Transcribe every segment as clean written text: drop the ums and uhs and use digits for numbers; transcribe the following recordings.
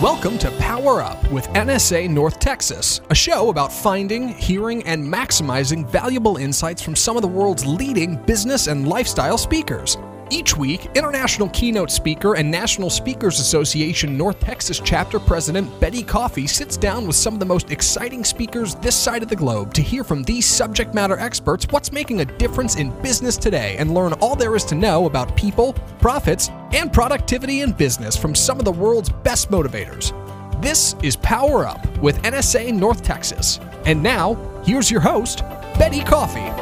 Welcome to Power Up with NSA North Texas, a show about finding, hearing, and maximizing valuable insights from some of the world's leading business and lifestyle speakers. Each week, international keynote speaker and National Speakers Association North Texas chapter president Betty Coffey sits down with some of the most exciting speakers this side of the globe to hear from these subject matter experts what's making a difference in business today and learn all there is to know about people, profits, and productivity in business from some of the world's best motivators. This is Power Up with NSA North Texas. And now, here's your host, Betty Coffey.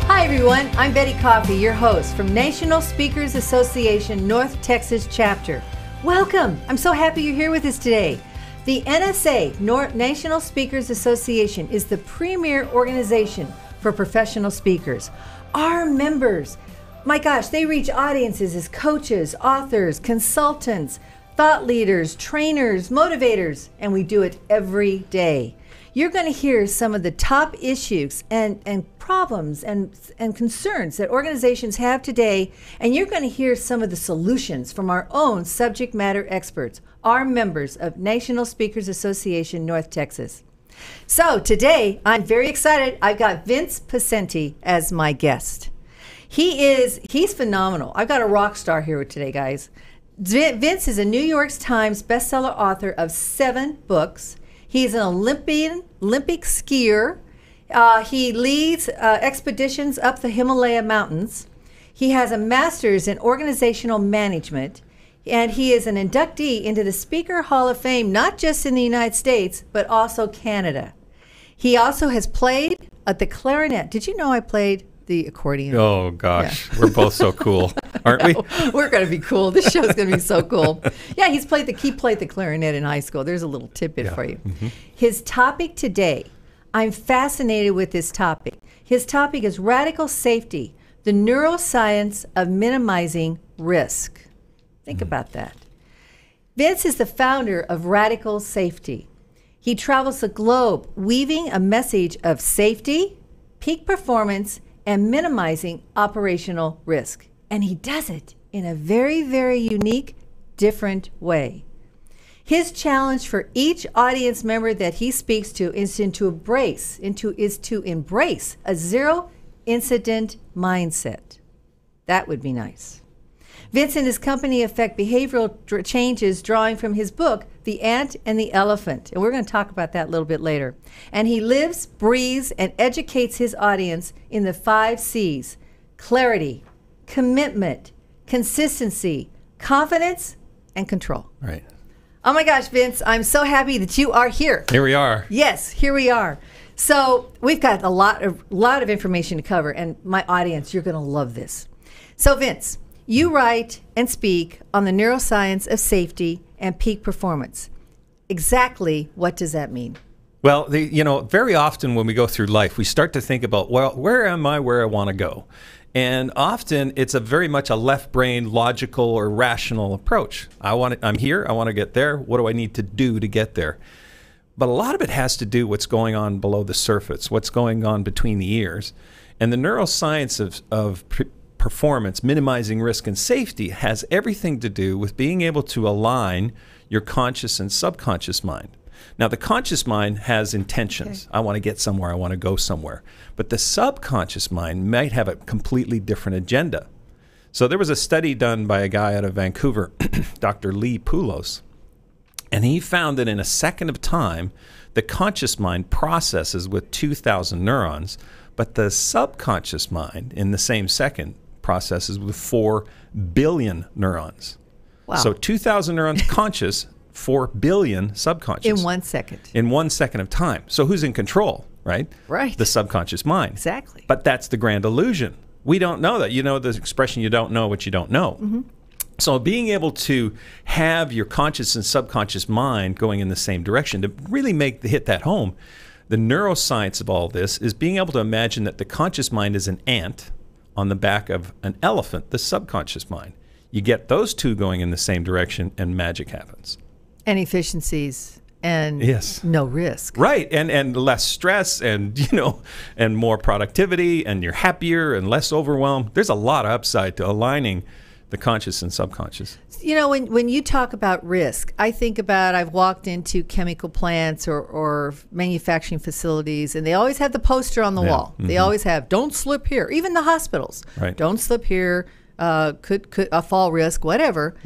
Hi everyone, I'm Betty Coffey, your host from National Speakers Association North Texas Chapter. Welcome! I'm so happy you're here with us today. The NSA, National Speakers Association, is the premier organization for professional speakers. Our members, my gosh, they reach audiences as coaches, authors, consultants, thought leaders, trainers, motivators, and we do it every day. You're going to hear some of the top issues and problems and concerns that organizations have today, and you're going to hear some of the solutions from our own subject matter experts, our members of National Speakers Association North Texas. So today, I'm very excited. I've got Vince Poscente as my guest. He's phenomenal. I've got a rock star here today, guys. Vince is a New York Times bestseller author of 7 books. He's an Olympic skier. He leads expeditions up the Himalaya mountains. He has a master's in organizational management, and he is an inductee into the Speaker Hall of Fame, not just in the United States, but also Canada. He also has played at the clarinet. Did you know I played the accordion? Oh gosh, yeah. We're both so cool, aren't we? We're going to be cool. This show's going to be so cool. Yeah, he played the clarinet in high school. There's a little tidbit for you. Mm-hmm. His topic today, I'm fascinated with this topic. His topic is radical safety, the neuroscience of minimizing risk. Think about that. Vince is the founder of Radical Safety. He travels the globe weaving a message of safety, peak performance, and minimizing operational risk. And he does it in a very, very unique, different way. His challenge for each audience member that he speaks to is to embrace a zero incident mindset. That would be nice. Vince and his company affect behavioral changes drawing from his book, The Ant and the Elephant. And we're going to talk about that a little bit later. And he lives, breathes, and educates his audience in the 5 C's: clarity, commitment, consistency, confidence, and control. Right. Oh my gosh, Vince, I'm so happy that you are here. Here we are. Yes, here we are. So we've got a lot of information to cover, and my audience, you're going to love this. So Vince, you write and speak on the neuroscience of safety and peak performance. Exactly what does that mean? Well, very often when we go through life, we start to think about, well, where am I where I want to go? And often it's very much a left brain, logical or rational approach. I'm here, I want to get there. What do I need to do to get there? But a lot of it has to do what's going on below the surface, what's going on between the ears. And the neuroscience of performance, minimizing risk and safety has everything to do with being able to align your conscious and subconscious mind. Now, the conscious mind has intentions. Okay. I want to get somewhere. I want to go somewhere. But the subconscious mind might have a completely different agenda. So there was a study done by a guy out of Vancouver, Dr. Lee Poulos, and he found that in a second of time, the conscious mind processes with 2,000 neurons, but the subconscious mind in the same second processes with 4 billion neurons. Wow. So 2,000 neurons conscious, 4 billion subconscious. In 1 second. In 1 second of time. So who's in control, right? Right. The subconscious mind. Exactly. But that's the grand illusion. We don't know that. You know the expression, you don't know what you don't know. Mm-hmm. So being able to have your conscious and subconscious mind going in the same direction, to really hit that home, the neuroscience of all this is being able to imagine that the conscious mind is an ant on the back of an elephant, the subconscious mind. You get those two going in the same direction and magic happens. And efficiencies and yes. No risk. Right, and less stress and and more productivity, and you're happier and less overwhelmed. There's a lot of upside to aligning the conscious and subconscious. You know, when you talk about risk, I think about, I've walked into chemical plants or manufacturing facilities, and they always have the poster on the wall. They always have, don't slip here. Even the hospitals, don't slip here, could a fall risk, whatever.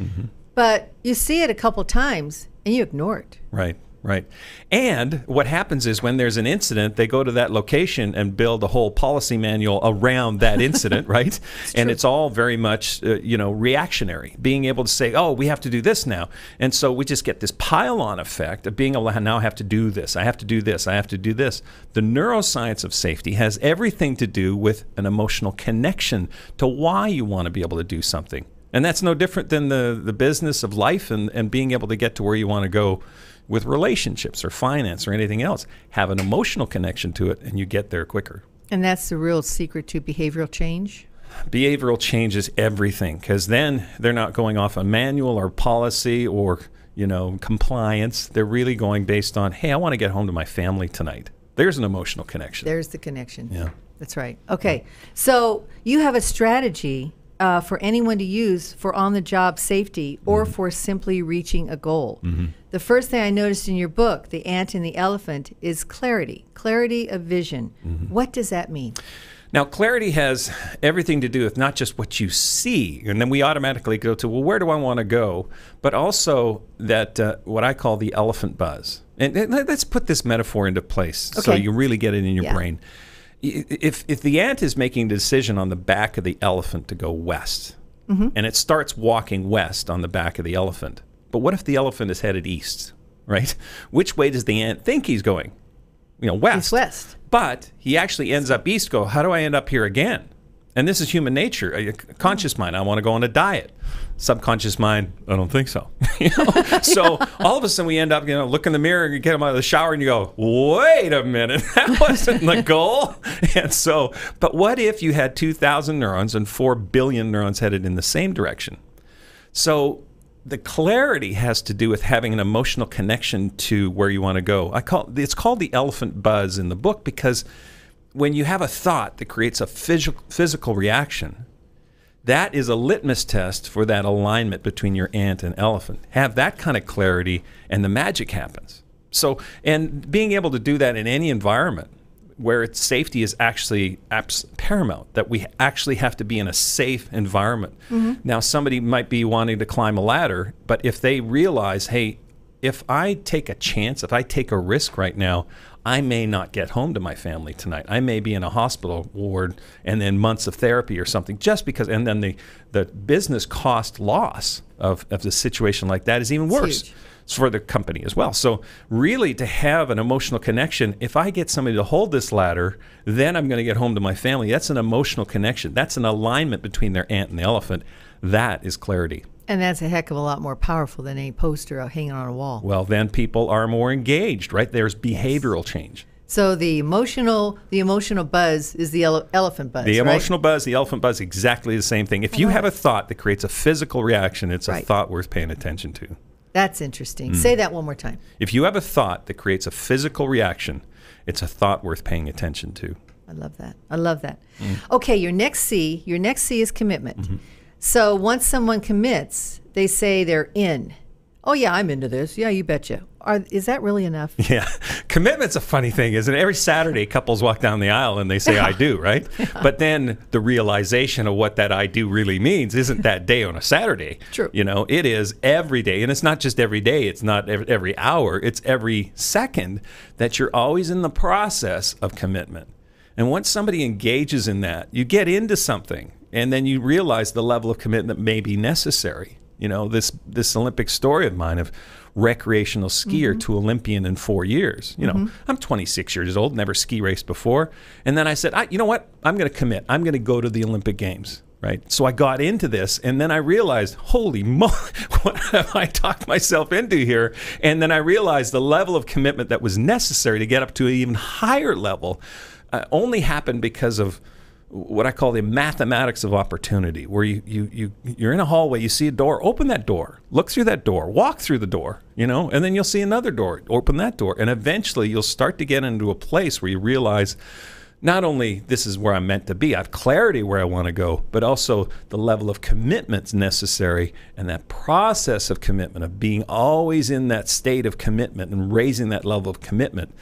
But you see it a couple times, and you ignore it. Right. Right. And what happens is when there's an incident, they go to that location and build a whole policy manual around that incident, right? And it's all very much, reactionary, being able to say, oh, we have to do this now. And so we just get this pile-on effect of being able to now have to do this. I have to do this. I have to do this. The neuroscience of safety has everything to do with an emotional connection to why you want to be able to do something. And that's no different than the business of life and being able to get to where you want to go with relationships or finance or anything else. Have an emotional connection to it, and you get there quicker. And that's the real secret to behavioral change? Behavioral change is everything, because then they're not going off a manual or policy or compliance. They're really going based on, hey, I want to get home to my family tonight. There's an emotional connection. There's the connection. Yeah. That's right. Okay. So you have a strategy for anyone to use for on-the-job safety or for simply reaching a goal. The first thing I noticed in your book, The Ant and the Elephant, is clarity of vision. What does that mean? Now, clarity has everything to do with not just what you see, and then we automatically go to, well, where do I want to go? But also that what I call the elephant buzz. And let's put this metaphor into place so you really get it in your brain. If the ant is making a decision on the back of the elephant to go west, and it starts walking west on the back of the elephant, but what if the elephant is headed east, right? Which way does the ant think he's going? West. He's west. But he actually ends up east. Go, how do I end up here again? And this is human nature. A conscious mind, I want to go on a diet. Subconscious mind, I don't think so. So all of a sudden we end up, look in the mirror and you get them out of the shower and you go, wait a minute, that wasn't the goal. And so, but what if you had 2,000 neurons and 4 billion neurons headed in the same direction? So the clarity has to do with having an emotional connection to where you want to go. It's called the elephant buzz in the book, because when you have a thought that creates a physical reaction, that is a litmus test for that alignment between your ant and elephant. Have that kind of clarity and the magic happens. So, and being able to do that in any environment where its safety is actually paramount, that we actually have to be in a safe environment. Now, somebody might be wanting to climb a ladder, but if they realize, hey, if I take a chance, if I take a risk right now, I may not get home to my family tonight. I may be in a hospital ward and then months of therapy or something, just because, and then the business cost loss of the situation like that is even worse for the company as well. So really, to have an emotional connection, if I get somebody to hold this ladder, then I'm going to get home to my family. That's an emotional connection. That's an alignment between their ant and the elephant. That is clarity. And that's a heck of a lot more powerful than any poster hanging on a wall. Well, then people are more engaged, right? There's behavioral change. So the emotional buzz is the elephant buzz, The emotional buzz, the elephant buzz, exactly the same thing. If you have a thought that creates a physical reaction, it's a thought worth paying attention to. That's interesting. Say that one more time. If you have a thought that creates a physical reaction, it's a thought worth paying attention to. I love that. I love that. Okay, your next C is commitment. So once someone commits, they say they're in. Oh, yeah, I'm into this. Yeah, you betcha. Is that really enough? Yeah. Commitment's a funny thing, isn't it? Every Saturday, couples walk down the aisle and they say, I do, right? But then the realization of what that I do really means isn't that day on a Saturday. True. It is every day. And it's not just every day. It's not every hour. It's every second that you're always in the process of commitment. And once somebody engages in that, you get into something. And then you realize the level of commitment may be necessary. This Olympic story of mine of recreational skier to Olympian in 4 years. I'm 26 years old, never ski raced before. And then I said, you know what? I'm going to commit. I'm going to go to the Olympic Games, right? So I got into this, and then I realized, holy moly, what have I talked myself into here? And then I realized the level of commitment that was necessary to get up to an even higher level only happened because of what I call the mathematics of opportunity, where you're in a hallway, you see a door, open that door, look through that door, walk through the door, and then you'll see another door, open that door, and eventually you'll start to get into a place where you realize not only this is where I'm meant to be, I have clarity where I want to go, but also the level of commitment's necessary, and that process of commitment, of being always in that state of commitment and raising that level of commitment,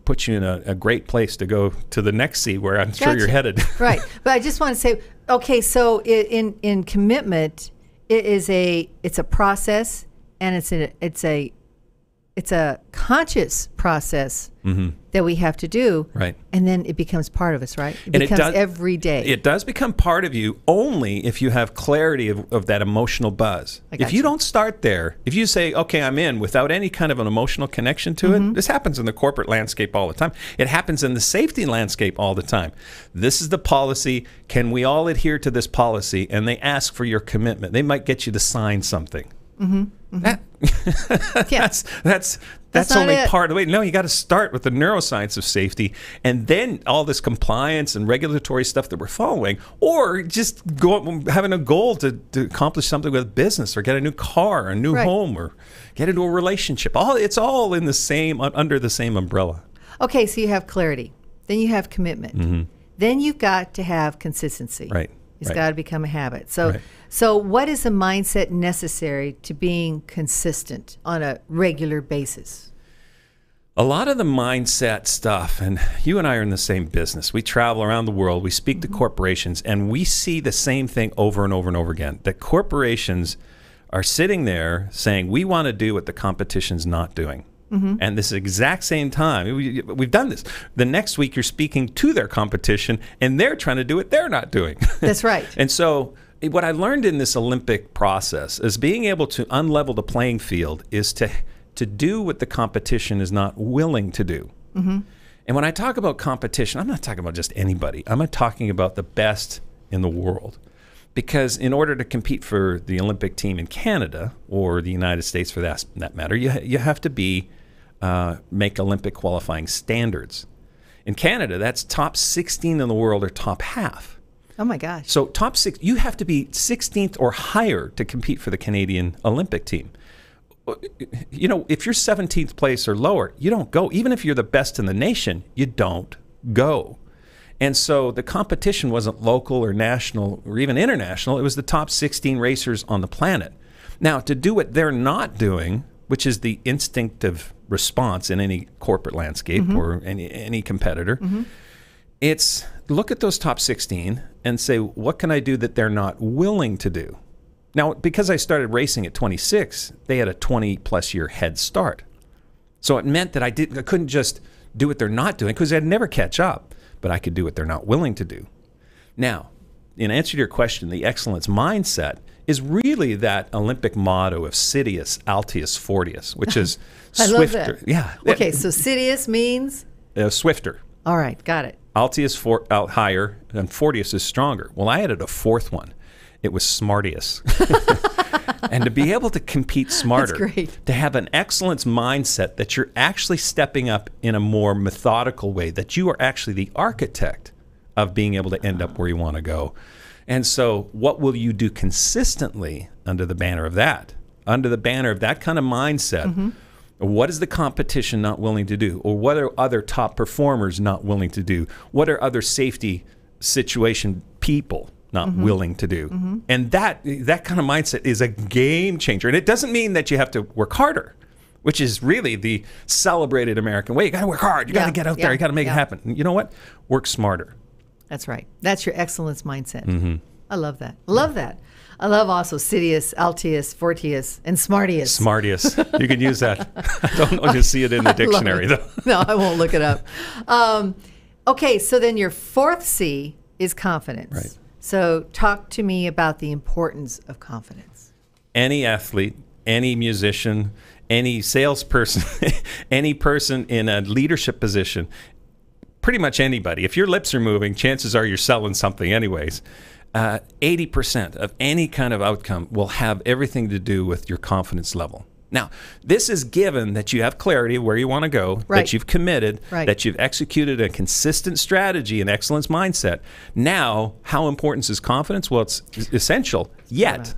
puts you in a great place to go to the next C, where I'm sure you're headed. Right. But I just want to say, okay, so in commitment, it's a process, and it's a conscious process that we have to do, right? And then it becomes part of us, right? It becomes every day. It does become part of you only if you have clarity of that emotional buzz. If you don't start there, if you say, okay, I'm in, without any kind of an emotional connection to it, this happens in the corporate landscape all the time. It happens in the safety landscape all the time. This is the policy. Can we all adhere to this policy? And they ask for your commitment. They might get you to sign something. That's only part of the way. No, you got to start with the neuroscience of safety, and then all this compliance and regulatory stuff that we're following, or just having a goal to accomplish something with business, or get a new car, a new home, or get into a relationship. It's all in the same, under the same umbrella. Okay, so you have clarity, then you have commitment, then you've got to have consistency. Right. It's got to become a habit. So what is the mindset necessary to being consistent on a regular basis? A lot of the mindset stuff, and you and I are in the same business. We travel around the world, we speak to corporations, and we see the same thing over and over and over again, that corporations are sitting there saying, we want to do what the competition's not doing. And this exact same time, we've done this. The next week, you're speaking to their competition, and they're trying to do what they're not doing. That's right. And so what I learned in this Olympic process is being able to unlevel the playing field is to do what the competition is not willing to do. And when I talk about competition, I'm not talking about just anybody. I'm talking about the best in the world. Because in order to compete for the Olympic team in Canada, or the United States for that matter, you have to make Olympic qualifying standards. In Canada, that's top 16 in the world or top half. Oh my gosh. So top 6, you have to be 16th or higher to compete for the Canadian Olympic team. You know, if you're 17th place or lower, you don't go. Even if you're the best in the nation, you don't go. And so the competition wasn't local or national or even international. It was the top 16 racers on the planet. Now, to do what they're not doing, which is the instinctive response in any corporate landscape or any competitor, it's look at those top 16 and say, what can I do that they're not willing to do? Now, because I started racing at 26, they had a 20-plus year head start. So it meant that I couldn't just do what they're not doing, because I'd never catch up, but I could do what they're not willing to do. Now, in answer to your question, the excellence mindset is really that Olympic motto of Citius, Altius, Fortius, which is swifter. Love that. Yeah. Okay, so Citius means? Swifter. All right, got it. Altius higher, and Fortius is stronger. Well, I added a fourth one. It was Smartius. And to be able to compete smarter, to have an excellence mindset that you're actually stepping up in a more methodical way, that you are actually the architect of being able to end up where you want to go. And so what will you do consistently under the banner of that? Under the banner of that kind of mindset, what is the competition not willing to do? Or what are other top performers not willing to do? What are other safety situation people not willing to do? And that kind of mindset is a game changer. And it doesn't mean that you have to work harder, which is really the celebrated American way. You got to work hard. You got to get out there. You got to make it happen. And you know what? Work smarter. That's right. That's your excellence mindset. I love that. Love that. I love also Citius, Altius, Fortius, and Smartius. Smartius. You can use that. I don't know if you see it in the dictionary, though. No, I won't look it up. Okay, so then your fourth C is confidence. Right. So talk to me about the importance of confidence. Any athlete, any musician, any salesperson, any person in a leadership position, pretty much anybody, if your lips are moving, chances are you're selling something anyways. 80% of any kind of outcome will have everything to do with your confidence level. Now, this is given that you have clarity of where you want to go, that you've committed, that you've executed a consistent strategy and excellence mindset. Now, how important is confidence? Well, it's essential. Yet,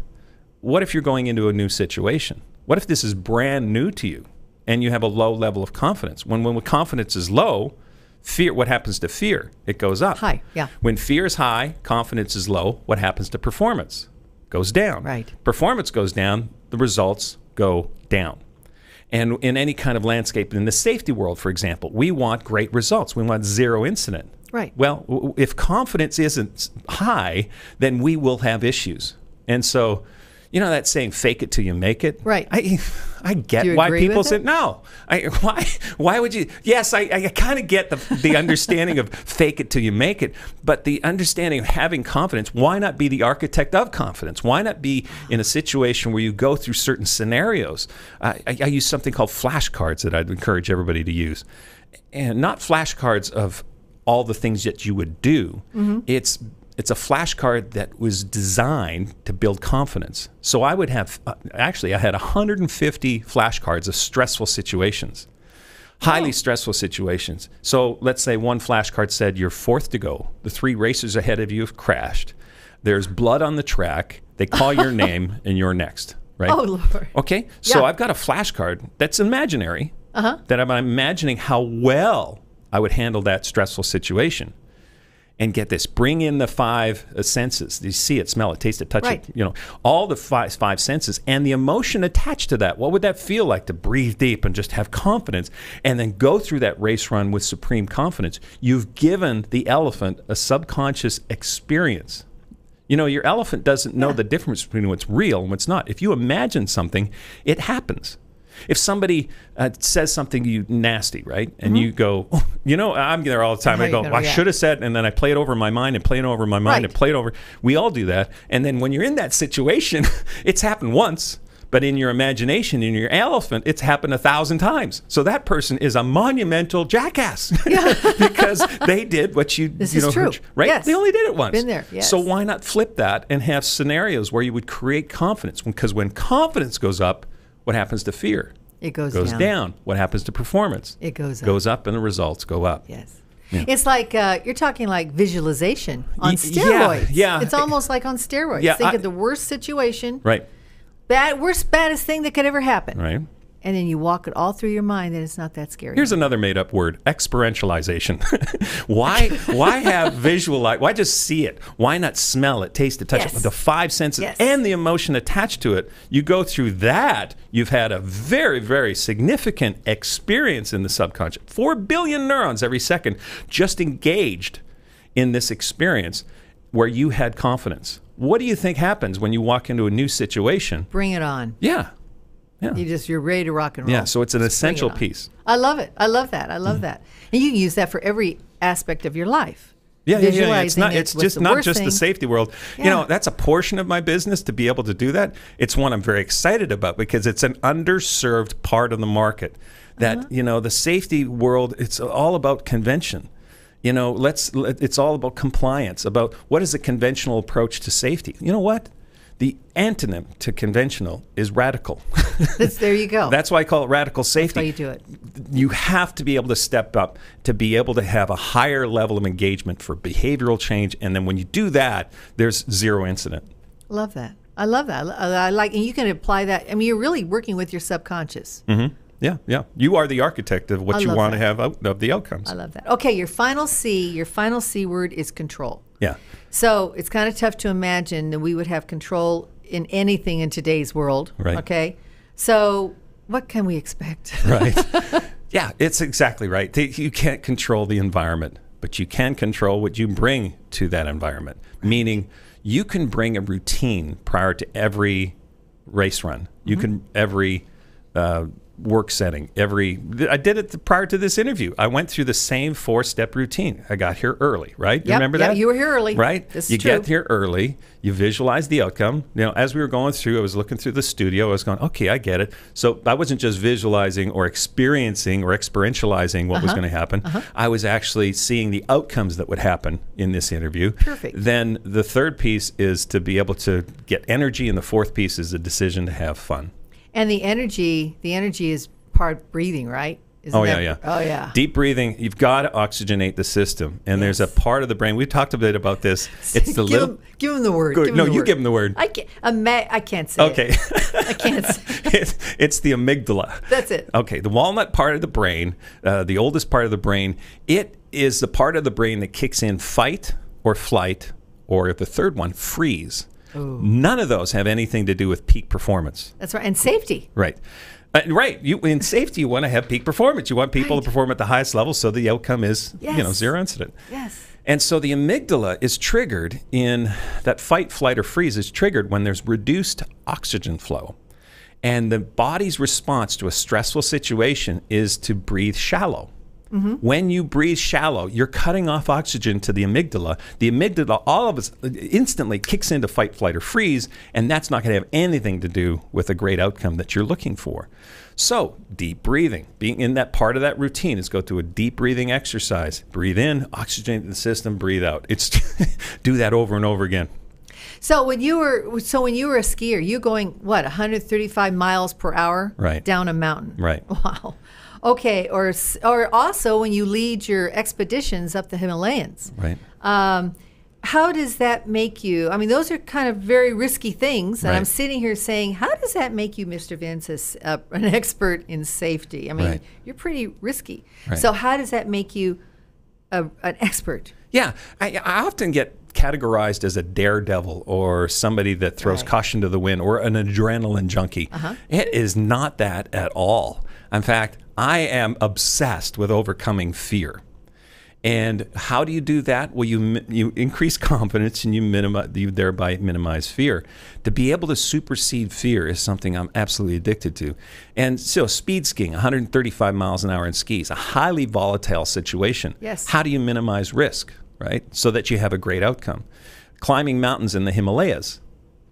what if you're going into a new situation? What if this is brand new to you and you have a low level of confidence? When confidence is low, Fear, what happens to fear? It goes up. High, yeah. When fear is high, confidence is low, what happens to performance? Goes down. Right. Performance goes down, the results go down. And in any kind of landscape, in the safety world, for example, we want great results. We want zero incident. Right. Well, if confidence isn't high, then we will have issues. And so, you know that saying, fake it till you make it? Right. I get Do you why agree people with say, it? no. Why would you? Yes, I kind of get the understanding of fake it till you make it. But the understanding of having confidence, why not be the architect of confidence? Why not be in a situation where you go through certain scenarios? I use something called flashcards that I'd encourage everybody to use. And not flashcards of all the things that you would do. It's a flashcard that was designed to build confidence. So I would have, actually, I had 150 flashcards of stressful situations, highly stressful situations. So let's say one flashcard said you're fourth to go. The 3 racers ahead of you have crashed. There's blood on the track. They call your name and you're next, right? Oh, Lord. Okay, so Yeah. I've got a flashcard that's imaginary, that I'm imagining how well I would handle that stressful situation. And get this, bring in the 5 senses. You see it, smell it, taste it, touch Right. it, you know, all the five senses and the emotion attached to that. What would that feel like to breathe deep and just have confidence and then go through that race run with supreme confidence? You've given the elephant a subconscious experience. You know, your elephant doesn't know the difference between what's real and what's not. If you imagine something, it happens. If somebody says something to you nasty, right, and you go, oh, you know, I'm there all the time. How I you go, gonna well, I react? should have said, and then I play it over in my mind and play it over in my mind and play it over. We all do that. And then when you're in that situation, it's happened once. But in your imagination, in your elephant, it's happened 1,000 times. So that person is a monumental jackass because they did what you, This you know, is true. right? Yes. They only did it once. Been there, yes. So why not flip that and have scenarios where you would create confidence? Because when confidence goes up, what happens to fear? It goes down. What happens to performance? It goes up. Goes up, and the results go up. Yes. Yeah. It's like you're talking like visualization on Yeah, steroids. yeah. It's almost like on steroids. Yeah, Think of the worst situation, Right, baddest thing that could ever happen. right. And then you walk it all through your mind, and it's not that scary. Here's another made-up word: experientialization. Why have visualize? Why just see it? Why not smell it, taste it, touch Yes. it? The 5 senses Yes. and the emotion attached to it. You go through that, you've had a very, very significant experience in the subconscious. 4 billion neurons every second just engaged in this experience where you had confidence. What do you think happens when you walk into a new situation? Bring it on. Yeah. Yeah. You're ready to rock and roll. Yeah, so it's an Just bring it essential on. piece. I love it. I love that. I love that. And you can use that for every aspect of your life. Yeah. It's Visualizing not. it, It's what's just the not worst just thing. the safety world. Yeah. You know, that's a portion of my business to be able to do that. It's one I'm very excited about because it's an underserved part of the market. That you know, the safety world. It's all about convention. You know, it's all about compliance. About what is a conventional approach to safety. You know what? The antonym to conventional is radical. There you go. That's why I call it radical safety. That's why you do it. You have to be able to step up to be able to have a higher level of engagement for behavioral change. And then when you do that, there's zero incident. Love that. I love that. I like, and you can apply that. I mean, you're really working with your subconscious. Mm-hmm. Yeah, yeah. You are the architect of what I you love want to that. have out of the outcomes. I love that. Okay, your final C word is control. Yeah. So it's kind of tough to imagine that we would have control in anything in today's world. Right. Okay. So what can we expect? Right. Yeah, it's exactly right. You can't control the environment, but you can control what you bring to that environment. Meaning you can bring a routine prior to every race run. You can every work setting. I did it prior to this interview. I went through the same 4-step routine. I got here early, right? You remember that? You were here early. Right? This is you true. get here early, you visualize the outcome. You know, as we were going through, I was looking through the studio, I was going, okay, I get it. So I wasn't just visualizing or experiencing or experientializing what was going to happen. I was actually seeing the outcomes that would happen in this interview. Perfect. Then the third piece is to be able to get energy, and the fourth piece is the decision to have fun. And the energy is part of breathing, right? Isn't Oh, that- yeah. Oh, yeah. Deep breathing, you've got to oxygenate the system. And there's a part of the brain, we've talked a bit about this. It's the little... Give him the word. Good. Give him No, the you word. give him the word. I can't say it. Okay. I can't say it. It's the amygdala. That's it. Okay, the walnut part of the brain, the oldest part of the brain, it is the part of the brain that kicks in fight or flight, or the third one, freeze. Ooh. None of those have anything to do with peak performance. That's right. And safety. Right. Right. In safety, you want to have peak performance. You want people to perform at the highest level so the outcome is, zero incident. Yes. And so the amygdala is triggered in that fight, flight, or freeze is triggered when there's reduced oxygen flow. And the body's response to a stressful situation is to breathe shallow. Mm-hmm. When you breathe shallow, you're cutting off oxygen to the amygdala. The amygdala all of us instantly kicks into fight, flight, or freeze, and that's not going to have anything to do with a great outcome that you're looking for. So, deep breathing. Being in that part of that routine is go through a deep breathing exercise. Breathe in, oxygenate the system, breathe out. It's do that over and over again. So when you were a skier, you going what 135 miles per hour down a mountain? Right. Wow. Okay. Or also when you lead your expeditions up the Himalayas. Right. How does that make you? I mean, those are kind of very risky things, and I'm sitting here saying, how does that make you, Mr. Vince, an expert in safety? I mean, you're pretty risky. Right. So how does that make you an expert? Yeah, I often get categorized as a daredevil or somebody that throws caution to the wind or an adrenaline junkie. It is not that at all. In fact, I am obsessed with overcoming fear. And how do you do that? Well, you increase confidence and you thereby minimize fear. To be able to supersede fear is something I'm absolutely addicted to. And so speed skiing, 135 miles an hour in skis, a highly volatile situation. Yes. How do you minimize risk, right? So that you have a great outcome. Climbing mountains in the Himalayas.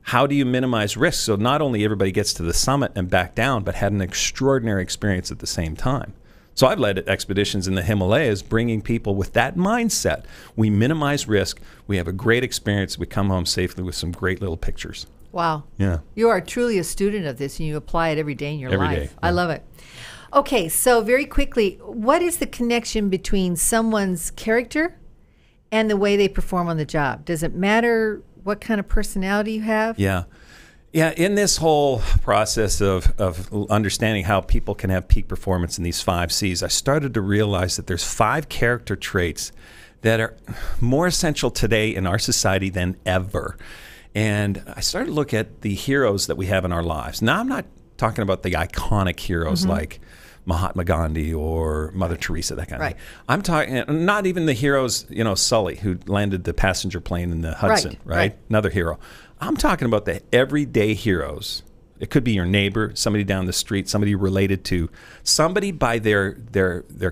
How do you minimize risk so not only everybody gets to the summit and back down, but had an extraordinary experience at the same time? So I've led expeditions in the Himalayas bringing people with that mindset. We minimize risk. We have a great experience. We come home safely with some great little pictures. Wow. Yeah. You are truly a student of this, and you apply it every day in your life. Every day. Yeah. I love it. Okay, so very quickly, what is the connection between someone's character and the way they perform on the job? Does it matter what kind of personality you have? Yeah. Yeah, in this whole process of understanding how people can have peak performance in these 5 C's, I started to realize that there's 5 character traits that are more essential today in our society than ever. And I started to look at the heroes that we have in our lives. Now, I'm not talking about the iconic heroes like Mahatma Gandhi or Mother Teresa, that kind of thing. I'm talking not even the heroes, Sully, who landed the passenger plane in the Hudson, right? Another hero. I'm talking about the everyday heroes. It could be your neighbor, somebody down the street, somebody related to, somebody by their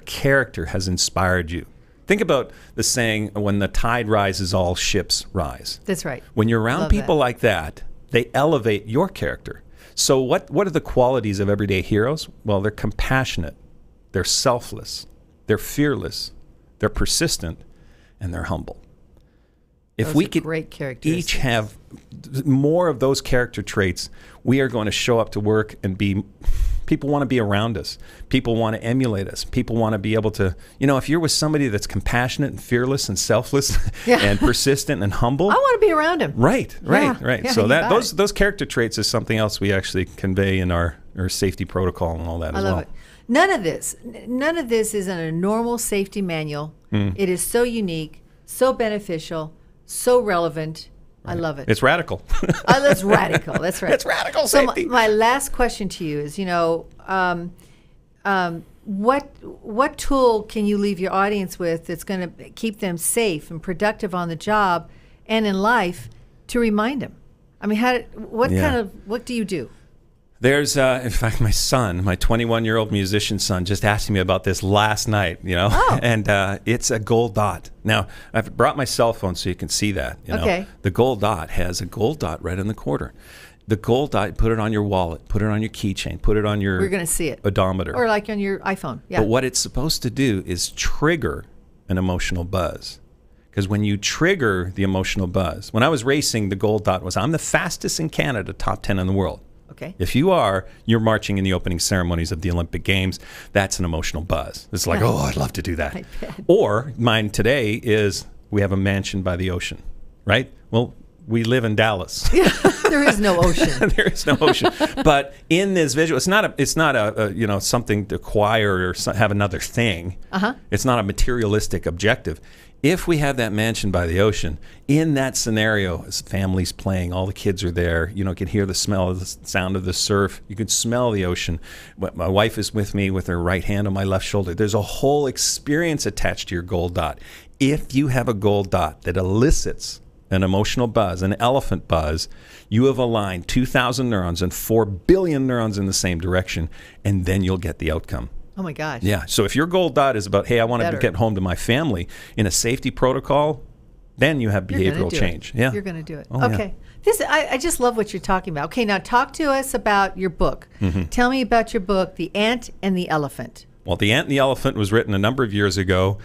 character has inspired you. Think about the saying, when the tide rises, all ships rise. That's right. When you're around people like that, they elevate your character. So what are the qualities of everyday heroes? Well, they're compassionate, they're selfless, they're fearless, they're persistent, and they're humble. If we could each have more of those character traits, we are going to show up to work and people want to be around us. People want to emulate us. People want to be able to, if you're with somebody that's compassionate and fearless and selfless and persistent and humble. I want to be around him. Right. Yeah, so those character traits is something else we actually convey in our safety protocol and all that as well. I love it. None of this is in a normal safety manual. It is so unique, so beneficial, so relevant. I love it. It's radical. That's radical. That's right. It's radical safety. So my last question to you is, what tool can you leave your audience with that's going to keep them safe and productive on the job and in life to remind them? I mean, what do you do? There's, in fact, my son, my 21-year-old musician son, just asked me about this last night, and it's a gold dot. Now, I've brought my cell phone so you can see that. Okay. The gold dot has a gold dot right in the corner. The gold dot, put it on your wallet, put it on your keychain, put it on your We're going to see it. odometer. Or like on your iPhone. Yeah. But what it's supposed to do is trigger an emotional buzz. Because when you trigger the emotional buzz, when I was racing, the gold dot was, I'm the fastest in Canada, top 10 in the world. Okay. If you're marching in the opening ceremonies of the Olympic Games, that's an emotional buzz. It's like, oh, I'd love to do that. Or mine today is, we have a mansion by the ocean, right? Well, we live in Dallas. There is no ocean. There is no ocean. But in this visual, it's not a something to acquire or have another thing. It's not a materialistic objective. If we have that mansion by the ocean, in that scenario, as families playing, all the kids are there, you can hear the smell of the sound of the surf. You can smell the ocean. My wife is with me with her right hand on my left shoulder. There's a whole experience attached to your gold dot. If you have a gold dot that elicits an emotional buzz, an elephant buzz, you have aligned 2,000 neurons and 4 billion neurons in the same direction, and then you'll get the outcome. Oh my gosh. Yeah. So if your gold dot is about, hey, I want to get home to my family in a safety protocol, then you have behavioral change. Yeah. You're going to do it. Oh, okay. Yeah. I just love what you're talking about. Okay, now talk to us about your book. Tell me about your book, The Ant and the Elephant. Well, The Ant and the Elephant was written a number of years ago.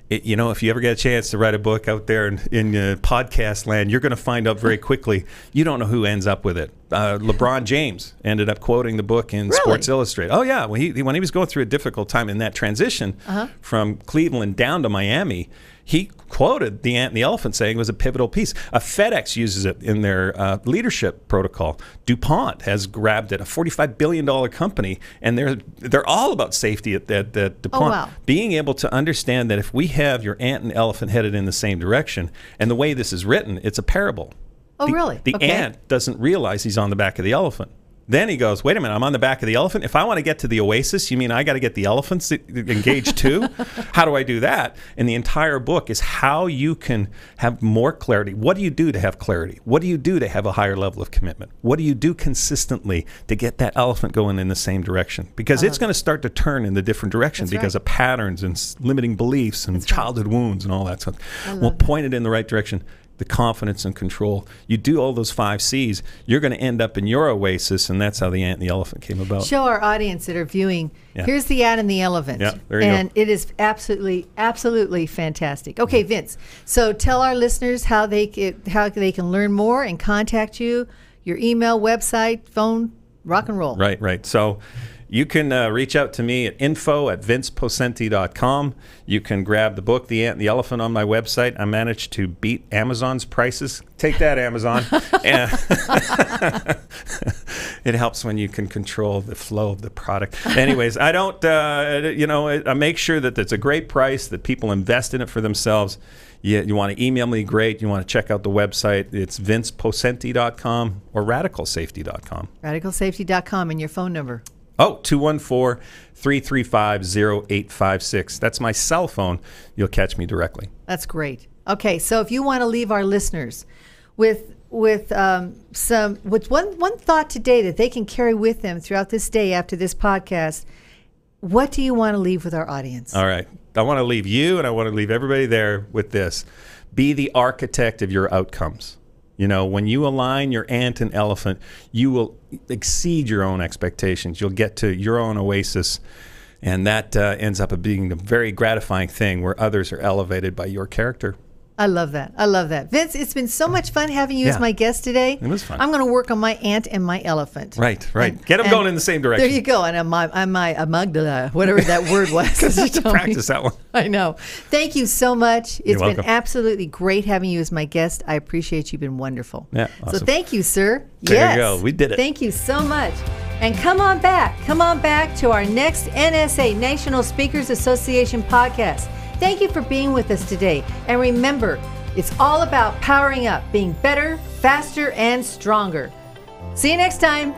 If you ever get a chance to write a book out there in podcast land, you're going to find out very quickly you don't know who ends up with it. LeBron James ended up quoting the book in Sports Illustrated. Oh, yeah. When he was going through a difficult time in that transition from Cleveland down to Miami, he quoted The Ant and the Elephant, saying it was a pivotal piece. FedEx uses it in their leadership protocol. DuPont has grabbed it, a $45 billion company, and they're all about safety at DuPont. Oh, wow. Being able to understand that if we have your ant and elephant headed in the same direction, and the way this is written, it's a parable. Oh, really? The ant doesn't realize he's on the back of the elephant. Then he goes, wait a minute, I'm on the back of the elephant. If I want to get to the oasis, you mean I got to get the elephants engaged too? How do I do that? And the entire book is how you can have more clarity. What do you do to have clarity? What do you do to have a higher level of commitment? What do you do consistently to get that elephant going in the same direction? Because it's going to start to turn in the different direction because of patterns and limiting beliefs and childhood wounds and all that stuff. We'll point it in the right direction. The confidence and control. You do all those 5 C's, you're going to end up in your oasis, and that's how The Ant and the Elephant came about. Show our audience that are viewing, here's The Ant and the Elephant. Yeah, there you go. And it is absolutely fantastic. Okay, Vince, so tell our listeners how they can learn more and contact you, your email, website, phone, rock and roll. Right. So you can reach out to me at info@vinceposcente.com. You can grab the book, The Ant and the Elephant, on my website. I managed to beat Amazon's prices. Take that, Amazon. It helps when you can control the flow of the product. Anyways, I don't, I make sure that it's a great price, that people invest in it for themselves. You want to email me, great. You want to check out the website, it's vinceposcente.com or radicalsafety.com. Radicalsafety.com, and your phone number. 214-335-0856. That's my cell phone. You'll catch me directly. That's great. Okay, so if you want to leave our listeners with one thought today that they can carry with them throughout this day after this podcast, what do you want to leave with our audience? All right. I want to leave you and I want to leave everybody there with this. Be the architect of your outcomes. When you align your ant and elephant, you will exceed your own expectations. You'll get to your own oasis, and that ends up being a very gratifying thing where others are elevated by your character. I love that. Vince, it's been so much fun having you as my guest today. It was fun. I'm going to work on my ant and my elephant. Right. Get them going in the same direction. There you go. And my amygdala, whatever that word was. Practice that one. I know. Thank you so much. It's You're been absolutely great having you as my guest. I appreciate you. You've been wonderful. Yeah. Awesome. So thank you, sir. There you go. We did it. Thank you so much. And come on back to our next NSA, National Speakers Association podcast. Thank you for being with us today. And remember, it's all about powering up, being better, faster, and stronger. See you next time.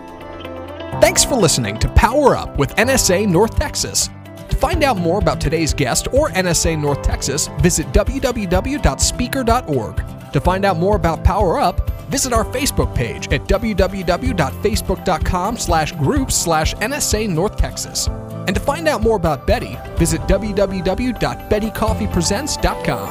Thanks for listening to Power Up with NSA North Texas. To find out more about today's guest or NSA North Texas, visit www.speaker.org. To find out more about Power Up, visit our Facebook page at www.facebook.com/groups/NSA North Texas. And to find out more about Betty, visit www.bettycoffeepresents.com.